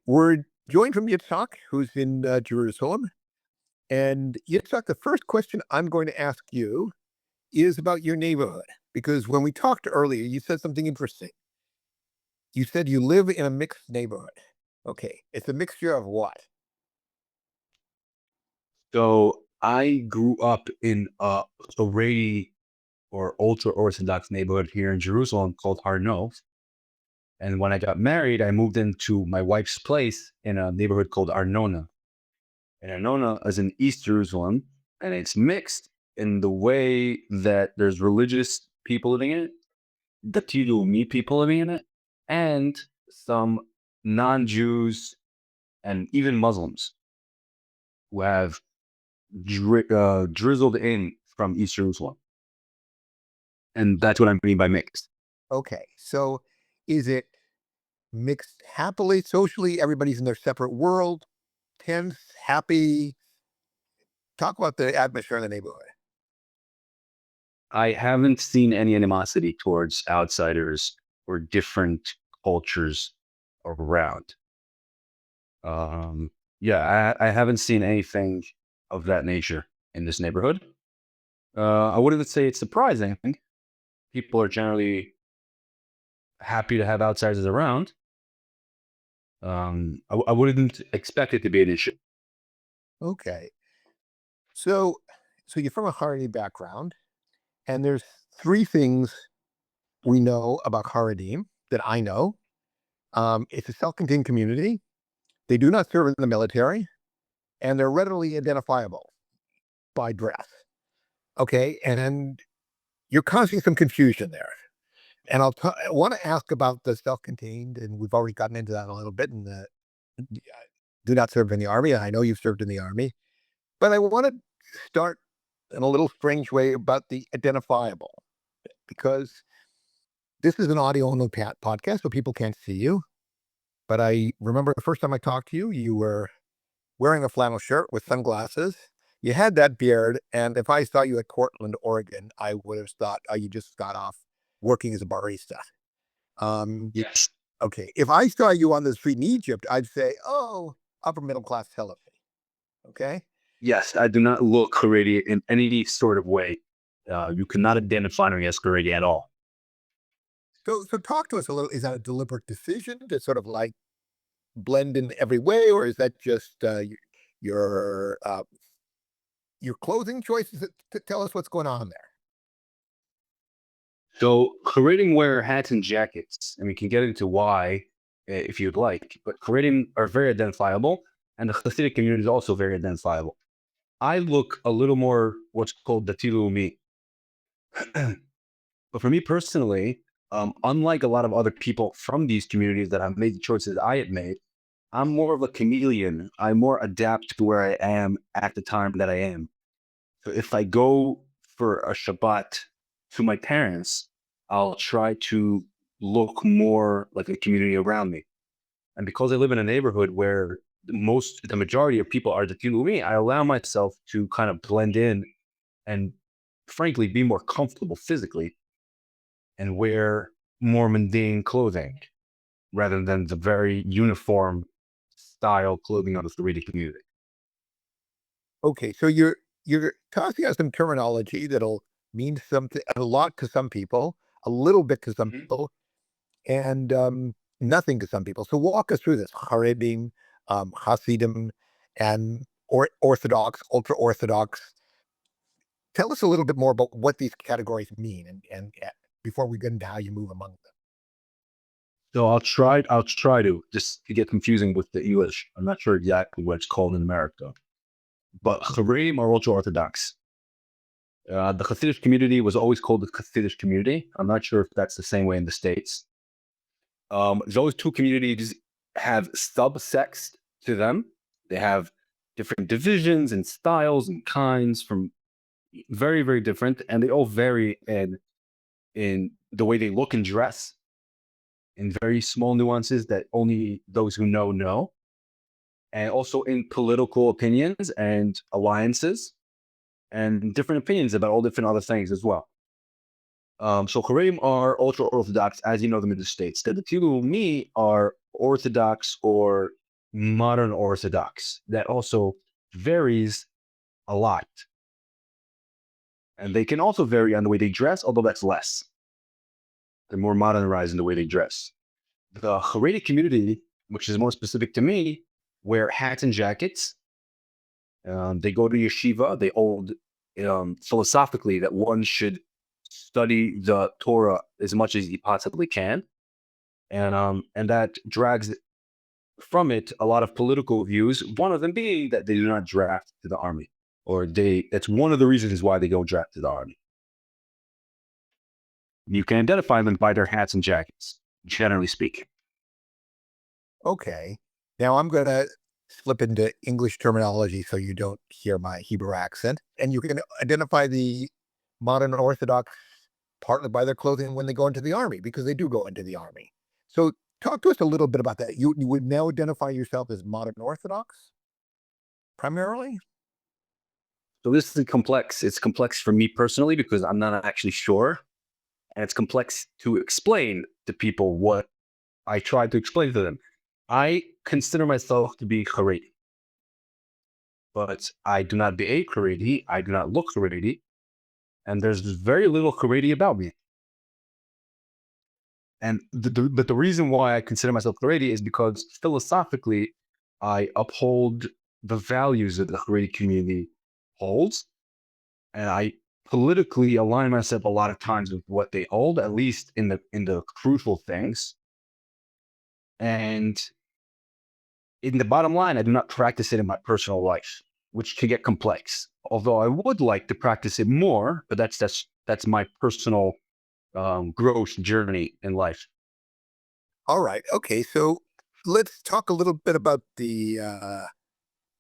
We're joined from Yitzchok, who's in Jerusalem. And Yitzchok, the first question I'm going to ask you is about your neighborhood. Because when we talked earlier, you said something interesting. You said you live in a mixed neighborhood. Okay. It's a mixture of what? So I grew up in a Haredi or ultra Orthodox neighborhood here in Jerusalem called Harno. And when I got married, I moved into my wife's place in a neighborhood called Arnona. And Arnona is in East Jerusalem, and it's mixed in the way that there's religious people living in it, the Tilumi people living in it, and some non-Jews and even Muslims who have drizzled in from East Jerusalem. And that's what I mean by mixed. Okay. So is it mixed happily, socially? Everybody's in their separate world, tense, happy. Talk about the atmosphere in the neighborhood. I haven't seen any animosity towards outsiders or different cultures around. Um, yeah, I haven't seen anything of that nature in this neighborhood. I wouldn't say it's surprising. People are generally happy to have outsiders around. I wouldn't expect it to be an issue. Okay. So, so you're from a Haredi background, and there's three things we know about Haredim that I know. It's a self-contained community. They do not serve in the military, and they're readily identifiable by dress. Okay, and you're causing some confusion there. And I want to ask about the self-contained, and we've already gotten into that a little bit. In the do not serve in the army. I know you've served in the army, but I want to start in a little strange way about the identifiable because this is an audio only podcast, so people can't see you. But I remember the first time I talked to you, you were wearing a flannel shirt with sunglasses. You had that beard, and if I saw you at Cortland, Oregon, I would have thought, oh, you just got off working as a barista. Um, Yes. okay, if I saw you on the street in Egypt, I'd say, oh, upper middle class Salafi. Okay, Yes, I do not look Haredi in any sort of way. You cannot identify me as Haredi at all. so talk to us a little. Is that a deliberate decision to sort of like blend in every way, or is that just your uh, your clothing choices to tell us what's going on there? So Haredim wear hats and jackets, and we can get into why if you'd like. But Haredim are very identifiable, and the Hasidic community is also very identifiable. I look a little more what's called the Tilumi. But for me personally, unlike a lot of other people from these communities that have made the choices I had made, I'm more of a chameleon. I more adapt to where I am at the time that I am. So if I go for a Shabbat to my parents, I'll try to look more like the community around me. And because I live in a neighborhood where the majority of people are Dati, I allow myself to kind of blend in and frankly be more comfortable physically and wear more mundane clothing rather than the very uniform style clothing of the 3D community. Okay, so you're tossing out some terminology that'll mean something a lot to some people, a little bit to some Mhm. people, and nothing to some people. So walk us through this: Haredim, Hasidim, and Orthodox, ultra Orthodox. Tell us a little bit more about what these categories mean, and before we get into how you move among them. So I'll try to just to get confusing with the English. I'm not sure exactly what it's called in America, but Haredim are ultra orthodox. The Hasidic community was always called the Hasidic community. I'm not sure if that's the same way in the States. Those two communities have subsects to them. They have different divisions and styles and kinds from very, very different, and they all vary in the way they look and dress in very small nuances that only those who know, and also in political opinions and alliances and different opinions about all different other things as well. So Haredim are ultra orthodox, as you know them in the states. The Dati me are orthodox or modern Orthodox that also varies a lot. And they can also vary on the way they dress, although that's less. They're more modernized in the way they dress. The Haredi community, which is more specific to me, wear hats and jackets. They go to yeshiva. They hold philosophically that one should study the Torah as much as he possibly can, and that drags from it a lot of political views. One of them being that they do not draft to the army, or that's one of the reasons why they don't draft to the army. You can identify them by their hats and jackets, generally speaking. Okay. Now I'm going to slip into English terminology so you don't hear my Hebrew accent. And you can identify the modern Orthodox partly by their clothing when they go into the army, because they do go into the army. So talk to us a little bit about that. You would now identify yourself as modern Orthodox primarily? So this is complex. It's complex for me personally because I'm not actually sure. And it's complex to explain to people what I try to explain to them. I consider myself to be Haredi, but I do not behave Haredi. I do not look Haredi. And there's very little Haredi about me. And but the reason why I consider myself Haredi is because philosophically, I uphold the values that the Haredi community holds, and I politically align myself a lot of times with what they hold, at least in the crucial things. And in the bottom line, I do not practice it in my personal life, which can get complex. Although I would like to practice it more, but that's my personal growth journey in life. All right. Okay. So let's talk a little bit about the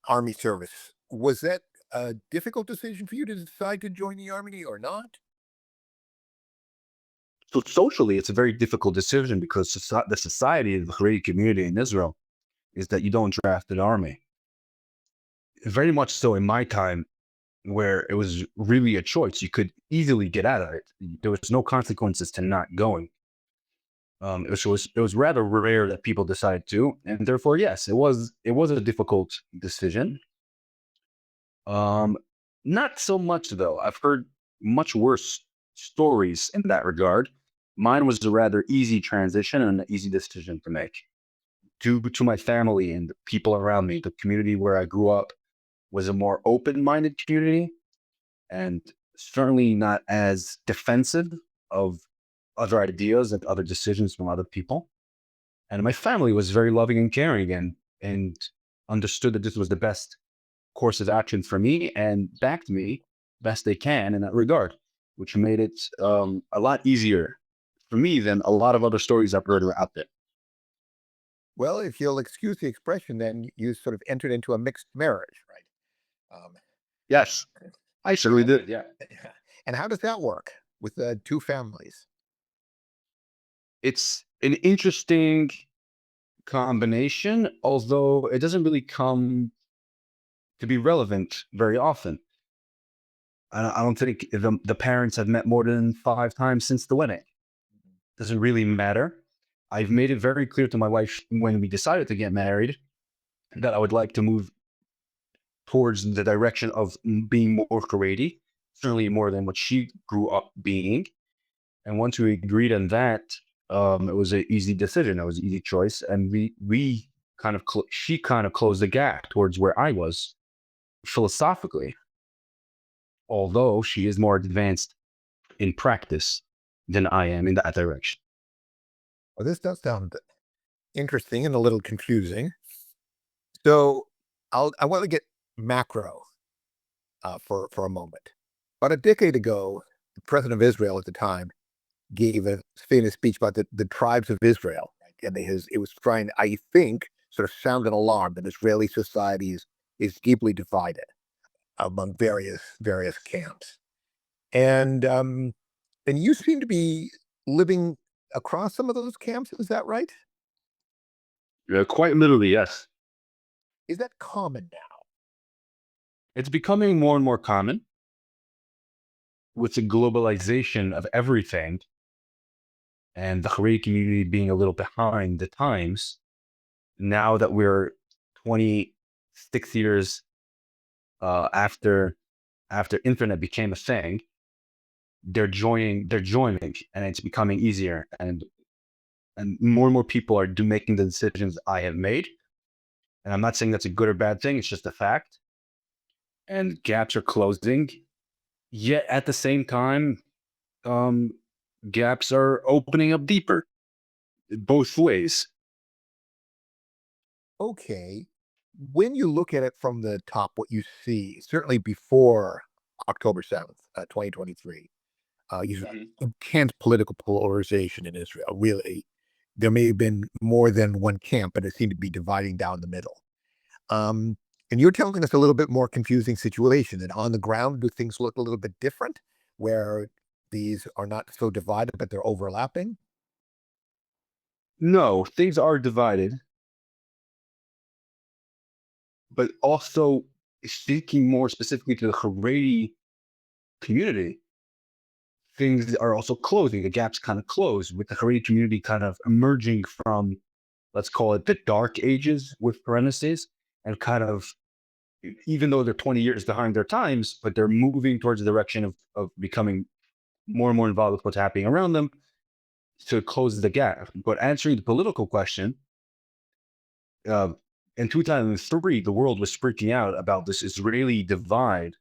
army service. Was that a difficult decision for you to decide to join the army or not? So socially, it's a very difficult decision because the society of the Haredi community in Israel is that you don't draft an army. Very much so in my time, where it was really a choice. You could easily get out of it. There was no consequences to not going. It was rather rare that people decided to, and therefore, yes, it was a difficult decision. Um, Not so much though. I've heard much worse stories in that regard. Mine was a rather easy transition and an easy decision to make. Due to my family and the people around me, the community where I grew up was a more open-minded community and certainly not as defensive of other ideas and other decisions from other people. And my family was very loving and caring and understood that this was the best course of action for me and backed me best they can in that regard, which made it a lot easier for me than a lot of other stories I've heard are out there. Well, if you'll excuse the expression, then you sort of entered into a mixed marriage, right? Yes, I certainly And, did. Yeah. and how does that work with the two families? It's an interesting combination, although it doesn't really come to be relevant very often. I don't think the parents have met more than 5 times since the wedding. Doesn't really matter. I've made it very clear to my wife when we decided to get married that I would like to move towards the direction of being more Haredi, certainly more than what she grew up being. And once we agreed on that, it was an easy decision. It was an easy choice, and we kind of she kind of closed the gap towards where I was philosophically, although she is more advanced in practice than I am in that direction. Well, this does sound interesting and a little confusing. So I want to get macro for a moment. About a decade ago, the president of Israel at the time gave a famous speech about the tribes of Israel, right? And it was trying, I think, sort of sound an alarm that Israeli society is deeply divided among various camps. And you seem to be living across some of those camps. Is that right? Yeah, quite literally, yes. Is that common now? It's becoming more and more common with the globalization of everything and the Haredi community being a little behind the times. Now that we're 26 years after internet became a thing, they're joining, and it's becoming easier, and more and more people are making the decisions I have made. And I'm not saying that's a good or bad thing, it's just a fact. And gaps are closing. Yet at the same time, um, gaps are opening up deeper, both ways. Okay. When you look at it from the top, what you see, certainly before October 7th, 2023, you saw Mhm. intense political polarization in Israel. Really, there may have been more than one camp, but it seemed to be dividing down the middle. Um, and you're telling us a little bit more confusing situation. And on the ground, do things look a little bit different, where these are not so divided, but they're overlapping? No, things are divided, but also speaking more specifically to the Haredi community, things are also closing. The gaps kind of close with the Haredi community kind of emerging from, let's call it the dark ages with parentheses, and kind of, even though they're 20 years behind their times, but they're moving towards the direction of becoming more and more involved with what's happening around them to close the gap. But answering the political question, uh, in 2003, the world was freaking out about this Israeli divide.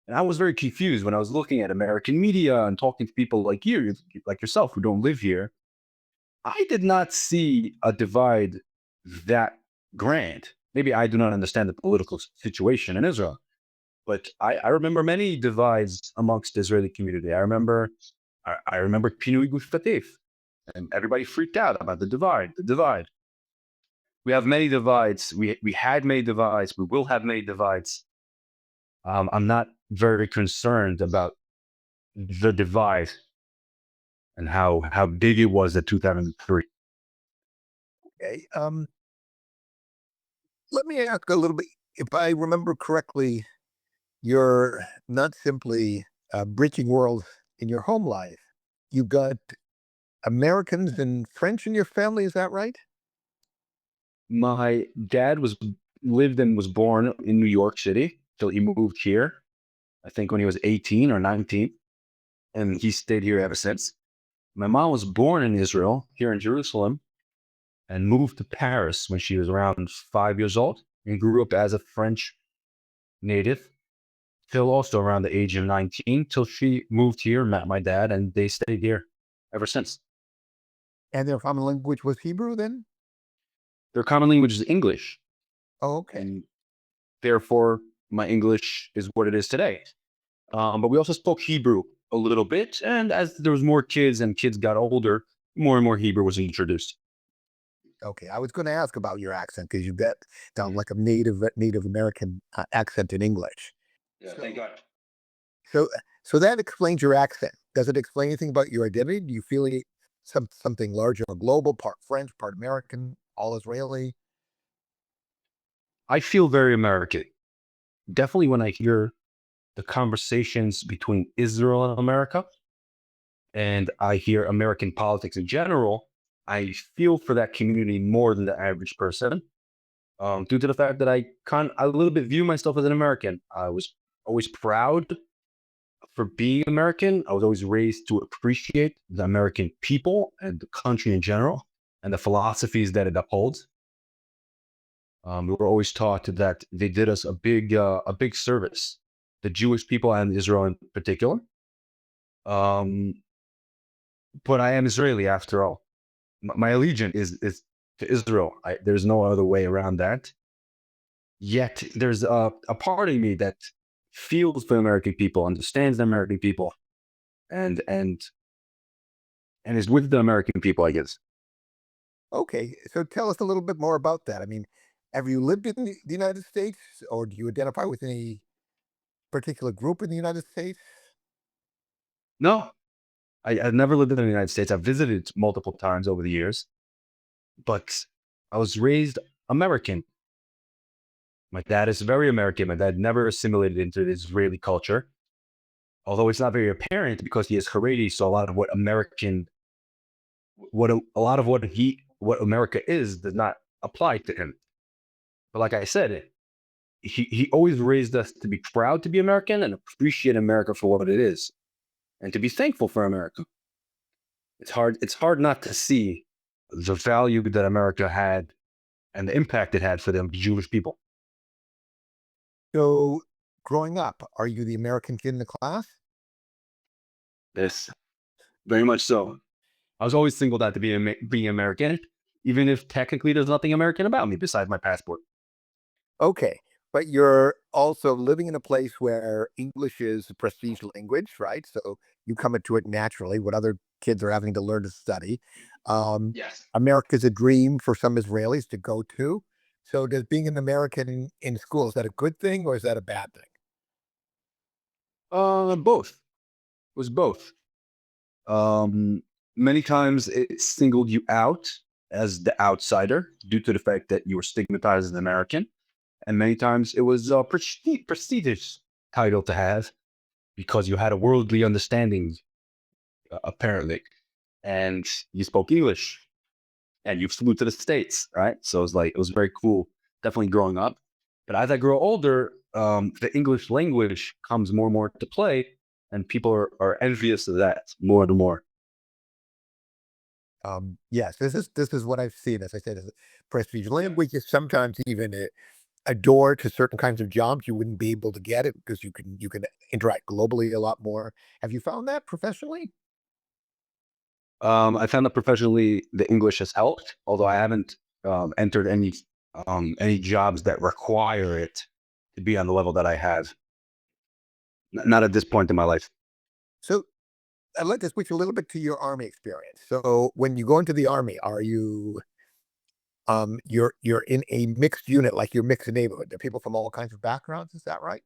And I was very confused when I was looking at American media and talking to people like you, like yourself, who don't live here. I did not see a divide that grand. Maybe I do not understand the political situation in Israel, but I remember many divides amongst the Israeli community. I remember Pinui Gush Katif, and everybody freaked out about the divide. The divide. We have many divides. We had made divides. We will have made divides. I'm not very concerned about the divide and how big it was at 2003. Okay. Let me ask a little bit. If I remember correctly, you're not simply bridging worlds in your home life. You've got Americans and French in your family. Is that right? My dad lived and was born in New York City till he moved here. I think when he was 18 or 19, and he stayed here ever since. My mom was born in Israel, here in Jerusalem, and moved to Paris when she was around 5 years old, and grew up as a French native till also around the age of 19, till she moved here, met my dad, and they stayed here ever since. And their common language was Hebrew then? Their common language is English, Oh, okay. and therefore my English is what it is today. But we also spoke Hebrew a little bit, and as there was more kids and kids got older, more and more Hebrew was introduced. Okay. I was going to ask about your accent because you got down Mhm. like a Native American accent in English. Yeah, thank So, God. so, so that explains your accent. Does it explain anything about your identity? Do you feel something larger, a global, part French, part American, all Israeli? I feel very American. Definitely when I hear the conversations between Israel and America, and I hear American politics in general, I feel for that community more than the average person. Due to the fact that I a little bit view myself as an American. I was always proud for being American. I was always raised to appreciate the American people and the country in general and the philosophies that it upholds. We were always taught that they did us a big service, the Jewish people and Israel in particular. Um, but I am Israeli after all. My allegiance is to Israel. There's no other way around that. Yet there's a part of me that feels the American people, understands the American people, and and and is with the American people, I guess. Okay, so tell us a little bit more about that. I mean, have you lived in the United States, or do you identify with any particular group in the United States? No, I've never lived in the United States. I've visited multiple times over the years, but I was raised American. My dad is very American. My dad never assimilated into the Israeli culture, although it's not very apparent because he is Haredi. So a lot of what a lot of what America is does not apply to him. But like I said, he always raised us to be proud to be American and appreciate America for what it is, and to be thankful for America. It's hard not to see the value that America had and the impact it had for the Jewish people. So, growing up, are you the American kid in the class? This very much so. I was always singled out to being American, even if technically there's nothing American about me besides my passport. Okay, but you're also living in a place where English is a prestige language, right? So you come into it naturally, what other kids are having to learn to study. Um, Yes. America's a dream for some Israelis to go to. So does being an American in school, is that a good thing or is that a bad thing? Both. It was both. Many times it singled you out as the outsider due to the fact that you were stigmatized as an American, and many times it was a prestigious title to have because you had a worldly understanding, apparently, and you spoke English and you flew to the States, right? So it was very cool, definitely growing up. But as I grow older, the English language comes more and more to play, and people are envious of that more and more. Yes, this is what I've seen. As I said, as a prestige language is sometimes even a door to certain kinds of jobs you wouldn't be able to get it because you can interact globally a lot more. Have you found that professionally? I found that professionally, the English has helped, although I haven't entered any jobs that require it to be on the level that I have. Not at this point in my life. So I'd like to switch a little bit to your army experience. So when you go into the army, are you you're in a mixed unit, like you're mixed neighborhood? There are people from all kinds of backgrounds, is that right?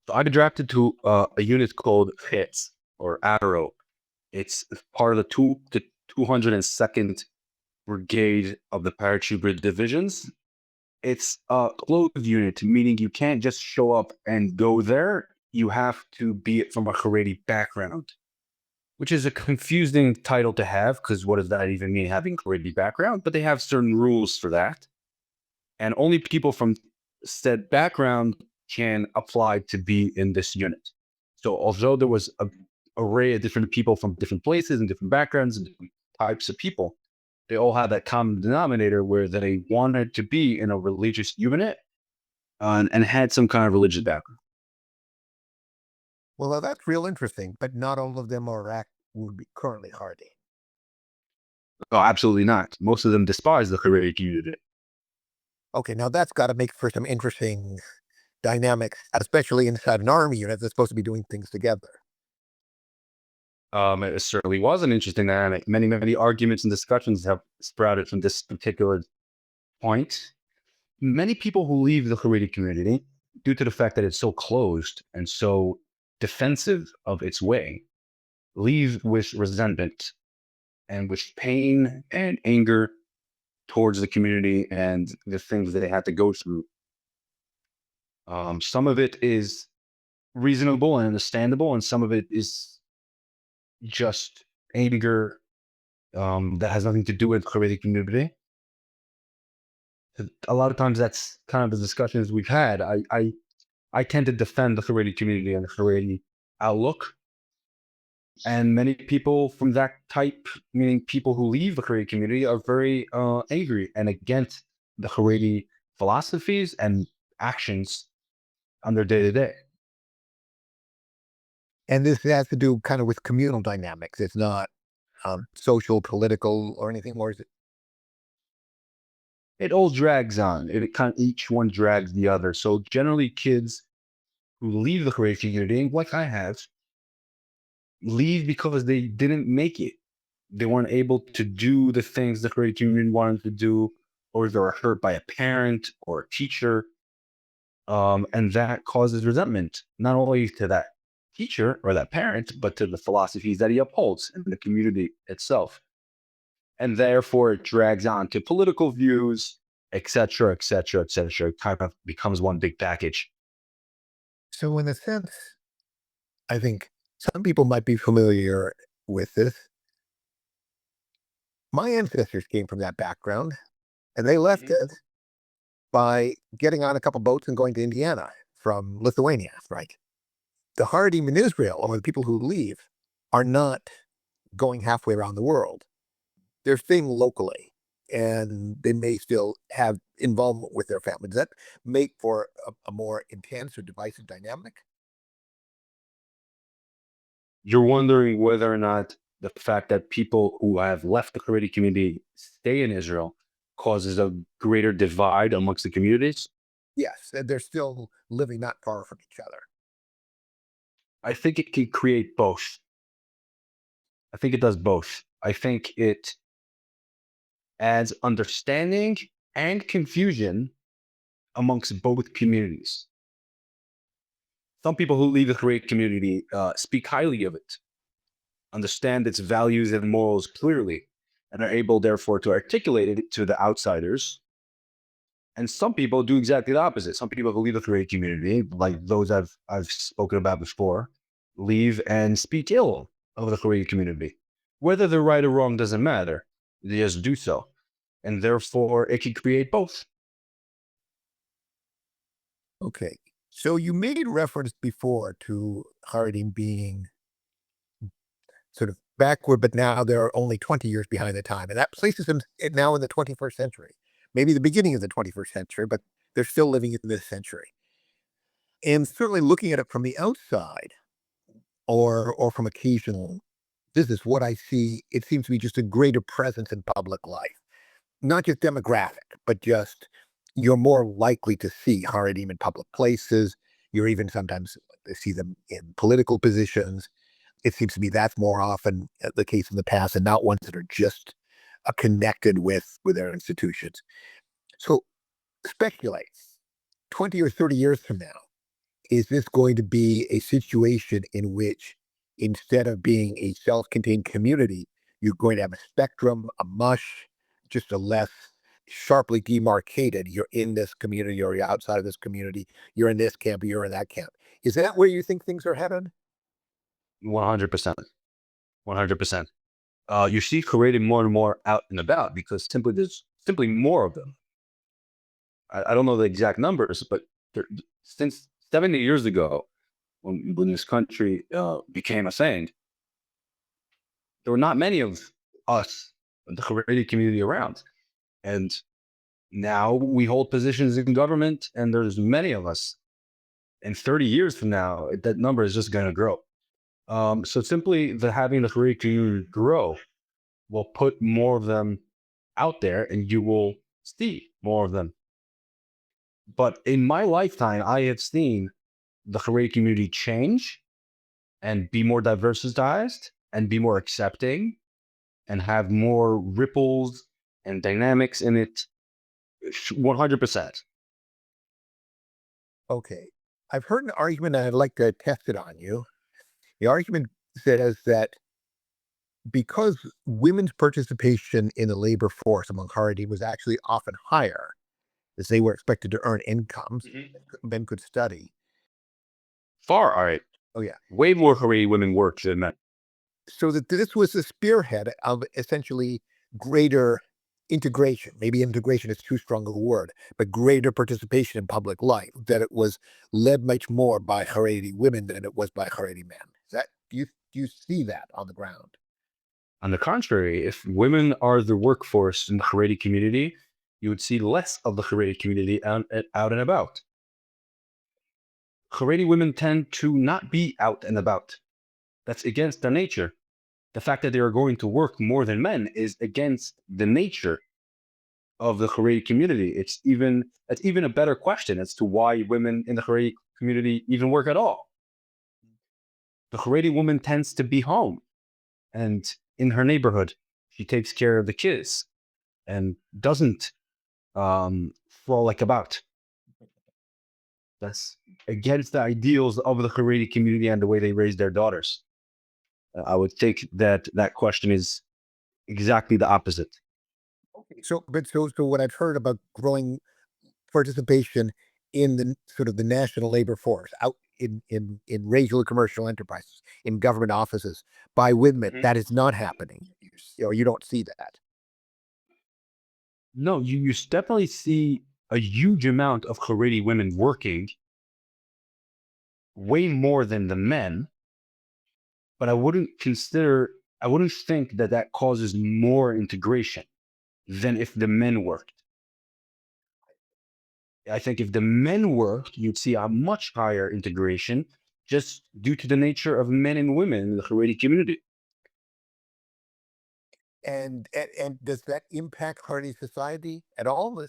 So I got drafted to a unit called HITS or Arrow. It's part of the 202nd Brigade of the Paratroop Divisions. It's a closed unit, meaning you can't just show up and go there. You have to be from a Haredi background, which is a confusing title to have because what does that even mean, having Haredi background? But they have certain rules for that. And only people from said background can apply to be in this unit. So although there was a array of different people from different places and different backgrounds and different types of people, they all had that common denominator where they wanted to be in a religious unit, and had some kind of religious background. Well, that's real interesting, but not all of them are would be currently hardy. Oh, absolutely not. Most of them despise the Haredi community. Okay, now that's got to make for some interesting dynamics, especially inside an army unit that's supposed to be doing things together. It certainly was an interesting dynamic. Many arguments and discussions have sprouted from this particular point. Many people who leave the Haredi community, due to the fact that it's so closed and so defensive of its way, leave with resentment and with pain and anger towards the community and the things that they had to go through. Some of it is reasonable and understandable, and some of it is just anger, that has nothing to do with Haredi community. A lot of times, that's kind of the discussions we've had. I tend to defend the Haredi community and the Haredi outlook. And many people from that type, meaning people who leave the Haredi community, are very angry and against the Haredi philosophies and actions on their day to day. And this has to do kind of with communal dynamics. It's not social, political, or anything more. Is it? It all drags on. It kind of, each one drags the other. So generally, kids who leave the Haredi community, like I have, leave because they didn't make it. They weren't able to do the things the Haredi community wanted to do, or they were hurt by a parent or a teacher. And that causes resentment, not only to that teacher or that parent, but to the philosophies that he upholds and the community itself. And therefore, it drags on to political views, et cetera, et cetera, et cetera. It kind of becomes one big package. So, in a sense, I think some people might be familiar with this. My ancestors came from that background and they left Mhm. it. by getting on a couple boats and going to Indiana from Lithuania, right? The Haredim in Israel, or the people who leave, are not going halfway around the world. They're staying locally, and they may still have involvement with their family. Does that make for a more intense or divisive dynamic? You're wondering whether or not the fact that people who have left the Haredi community stay in Israel causes a greater divide amongst the communities. Yes, and they're still living not far from each other. I think it can create both. I think it does both. I think it adds understanding and confusion amongst both communities. Some people who leave the Haredi community speak highly of it, understand its values and morals clearly, and are able, therefore, to articulate it to the outsiders. And some people do exactly the opposite. Some people who leave the Haredi community, like those I've spoken about before, leave and speak ill of the Haredi community. Whether they're right or wrong doesn't matter. They just do so, and therefore it can create both. Okay. So you made reference before to Haredim being sort of backward, but now they're only 20 years behind the time. And that places them now in the 21st century, maybe the beginning of the 21st century, but they're still living in this century. And certainly looking at it from the outside or from occasional visits, what I see, it seems to be just a greater presence in public life, not just demographic, but just you're more likely to see Haredim in public places. You're even sometimes see them in political positions. It seems to me that's more often the case in the past, and not ones that are just connected with their institutions. So speculate 20 or 30 years from now, is this going to be a situation in which instead of being a self-contained community, you're going to have a spectrum, a mush, just a less sharply demarcated, you're in this community or you're outside of this community, you're in this camp or you're in that camp? Is that where you think things are headed? 100%. 100%. You see Haredi more and more out and about because simply there's simply more of them. I don't know the exact numbers, but there, since 70 years ago, when this country became a thing, there were not many of us, the Haredi community, around. And now we hold positions in government, and there's many of us. And 30 years from now, that number is just going to grow. So simply the having the Haredi community grow will put more of them out there, and you will see more of them. But in my lifetime, I have seen the Haredi community change and be more diversitized and be more accepting and have more ripples and dynamics in it. 100%. Okay. I've heard an argument, and I'd like to test it on you. The argument says that because women's participation in the labor force among Haredi was actually often higher, as they were expected to earn incomes, Mhm. men could study. Far, all right. Oh, yeah. Way more Haredi women work than men. So that this was the spearhead of essentially greater integration. Maybe integration is too strong a word, but greater participation in public life. That it was led much more by Haredi women than it was by Haredi men. Is that do you see that on the ground? On the contrary, if women are the workforce in the Haredi community, you would see less of the Haredi community out and about. Haredi women tend to not be out and about. That's against their nature. The fact that they are going to work more than men is against the nature of the Haredi community. That's even a better question as to why women in the Haredi community even work at all. The Haredi woman tends to be home and in her neighborhood. She takes care of the kids and doesn't frolic about. That's against the ideals of the Haredi community and the way they raise their daughters. I would think that that question is exactly the opposite. So what I've heard about growing participation in the sort of the national labor force out in regular commercial enterprises, in government offices by women, Mhm. that is not happening. You don't see that. No, you definitely see. a huge amount of Haredi women working, way more than the men, but I wouldn't think that that causes more integration than if the men worked. I think if the men worked, you'd see a much higher integration just due to the nature of men and women in the Haredi community. And does that impact Hardy society at all?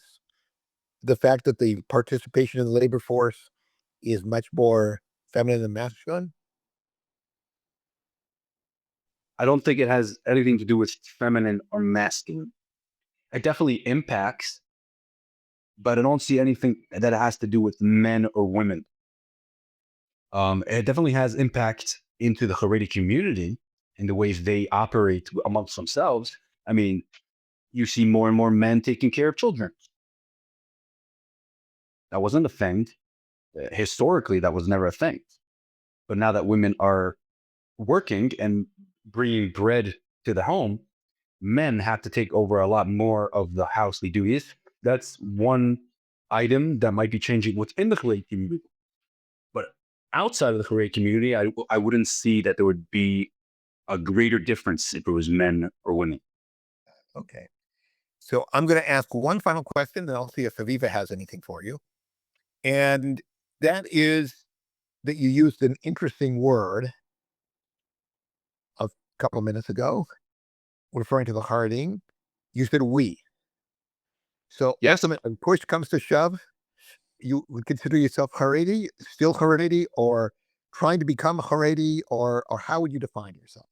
The fact that the participation in the labor force is much more feminine than masculine? I don't think it has anything to do with feminine or masculine. It definitely impacts, but I don't see anything that has to do with men or women. It definitely has impact into the Haredi community in the ways they operate amongst themselves. I mean, you see more and more men taking care of children. That wasn't a thing. Historically, that was never a thing. But now that women are working and bringing bread to the home, men have to take over a lot more of the housely duties. That's one item that might be changing within the Haredi community. But outside of the Haredi community, I wouldn't see that there would be a greater difference if it was men or women. Okay. So I'm going to ask one final question, then I'll see if Aviva has anything for you. And that is that you used an interesting word a couple of minutes ago, referring to the Haredim. You said we. So Yes. ultimately, when push comes to shove, you would consider yourself Haredi, still Haredi, or trying to become Haredi, or how would you define yourself?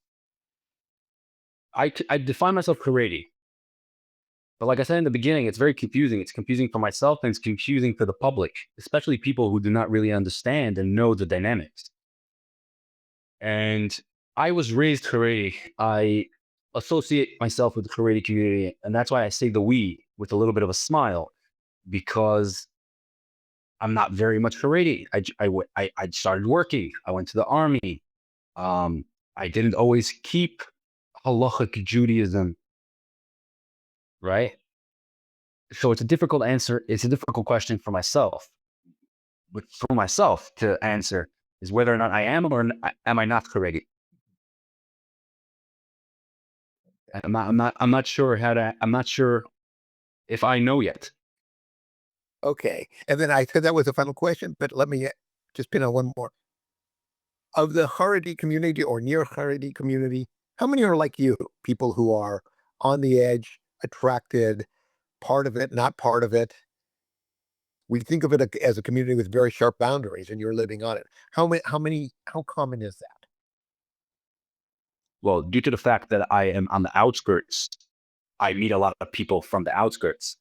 I define myself Haredi. But like I said in the beginning, it's very confusing. It's confusing for myself and it's confusing for the public, especially people who do not really understand and know the dynamics. And I was raised Haredi. I associate myself with the Haredi community. And that's why I say the we with a little bit of a smile, because I'm not very much Haredi. I started working. I went to the army. Um, I didn't always keep halachic Judaism, right? So it's a difficult answer. It's a difficult question for myself. But for myself to answer is whether or not I am or am I not Haredi. I'm not sure how to. I'm not sure if I know yet. Okay. And then I said that was the final question, but let me just pin on one more. Of the Haredi community or near Haredi community, how many are like you? People who are on the edge, attracted, part of it, not part of it. We think of it as a community with very sharp boundaries, and you're living on it. How common is that? Well, due to the fact that I am on the outskirts, I meet a lot of people from the outskirts.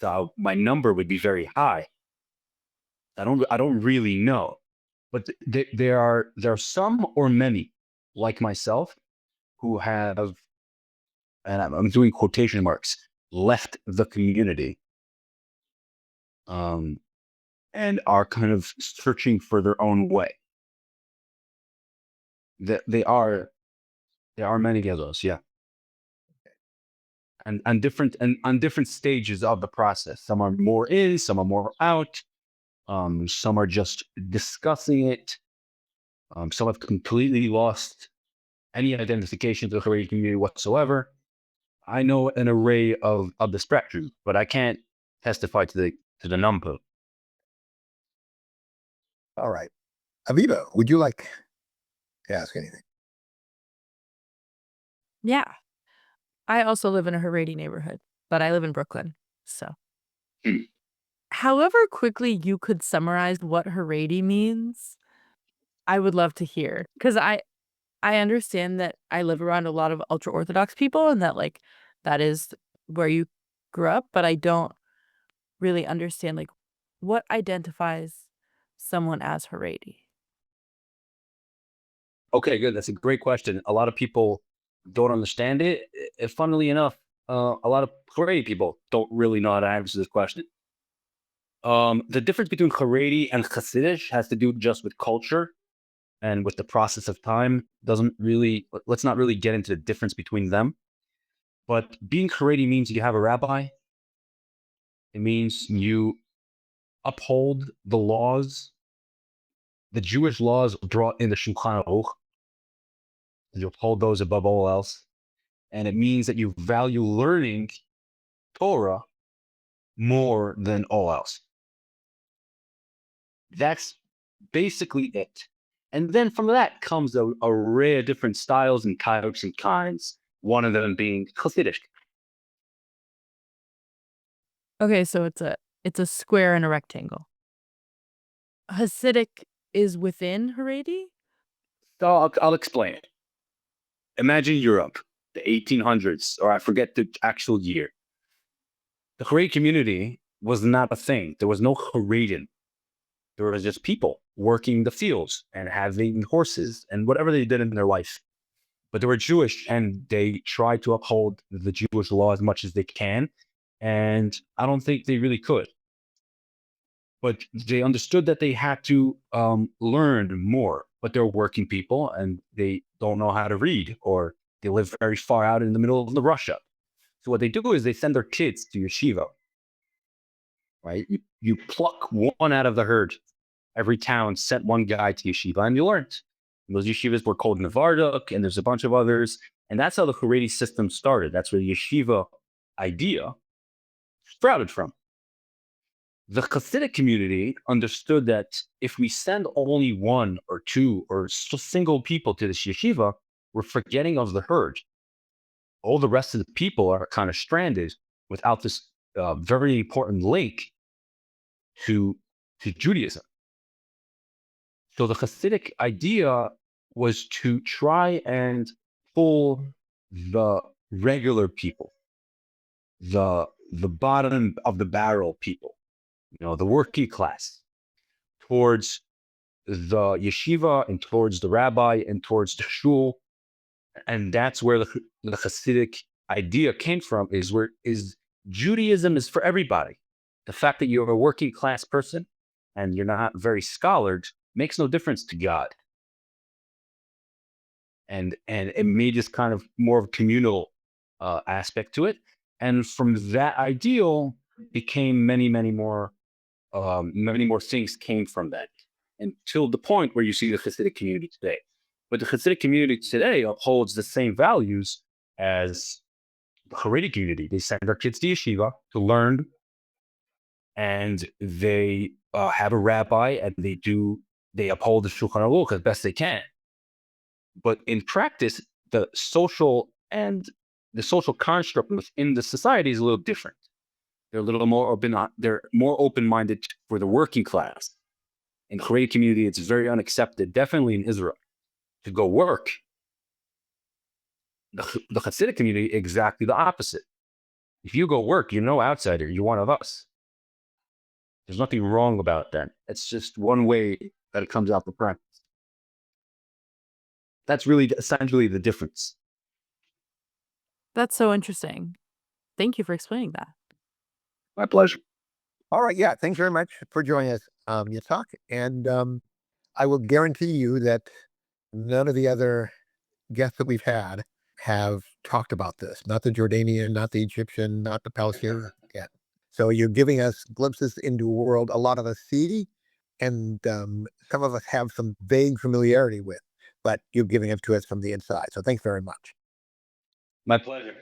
So my number would be very high. I don't really know, but there are some or many like myself who have, and I'm doing quotation marks, left the community, um, and are kind of searching for their own way. That there are many of those, yeah, and on different stages of the process. Some are more in, some are more out. Some are just discussing it. Some have completely lost any identification to the Haredi community whatsoever. I know an array of the spectrum, but I can't testify to the number. All right. Aviva, would you like to ask anything? Yeah. I also live in a Haredi neighborhood, but I live in Brooklyn. So, Hmm. however quickly you could summarize what Haredi means, I would love to hear. Because I understand that I live around a lot of ultra Orthodox people and that, like, that is where you grew up, but I don't really understand, like, what identifies someone as Haredi. Okay, good. That's a great question. A lot of people don't understand it. Funnily enough, a lot of Haredi people don't really know how to answer this question. The difference between Haredi and Hasidic has to do just with culture and with the process of time. Doesn't really. Let's not really get into the difference between them. But being Haredi means you have a rabbi. It means you uphold the laws, the Jewish laws brought in the Shulchan Aruch. You uphold those above all else. And it means that you value learning Torah more than all else. That's basically it. And then from that comes a array of different styles and types and kinds, one of them being Hasidic. Okay, so it's a square and a rectangle. Hasidic is within Haredi? So I'll explain it. Imagine Europe, the 1800s, or I forget the actual year. The Haredi community was not a thing. There was no Haredim. There was just people working the fields and having horses and whatever they did in their life. But they were Jewish and they tried to uphold the Jewish law as much as they can. And I don't think they really could. But they understood that they had to learn more. But they're working people and they don't know how to read, or they live very far out in the middle of Russia. So what they do is they send their kids to yeshiva, right? You pluck one out of the herd. Every town sent one guy to yeshiva and you learned. And those yeshivas were called Nevarduk, and there's a bunch of others. And that's how the Haredi system started. That's where the yeshiva idea sprouted from. The Hasidic community understood that if we send only one or two or single people to this yeshiva, we're forgetting of the herd. All the rest of the people are kind of stranded without this very important link to Judaism. So the Hasidic idea was to try and pull the regular people, the bottom of the barrel people, the working class, towards the yeshiva and towards the rabbi and towards the shul. And that's where the Hasidic idea came from, is Judaism is for everybody. The fact that you're a working class person and you're not very scholared makes no difference to God. And it made this kind of more of a communal aspect to it. And from that ideal became many more things came from that, until the point where you see the Hasidic community today. But the Hasidic community today upholds the same values as the Haredi community. They send their kids to yeshiva to learn, and they have a rabbi, and they uphold the Shulchan Aruch as best they can. But in practice, the social construct within the society is a little different. They're a little more open. They're more open-minded for the working class. In Haredi community, it's very unaccepted, definitely in Israel, to go work. The Hasidic community, exactly the opposite. If you go work, you're no outsider. You're one of us. There's nothing wrong about that. It's just one way that it comes out for practice. That's really essentially the difference. That's so interesting. Thank you for explaining that. My pleasure. All right. Yeah. Thanks very much for joining us, Yitzchok. And I will guarantee you that none of the other guests that we've had have talked about this. Not the Jordanian, not the Egyptian, not the Palestinian. Yeah. So you're giving us glimpses into a world a lot of us see, and some of us have some vague familiarity with, but you're giving it to us from the inside. So thanks very much. My pleasure.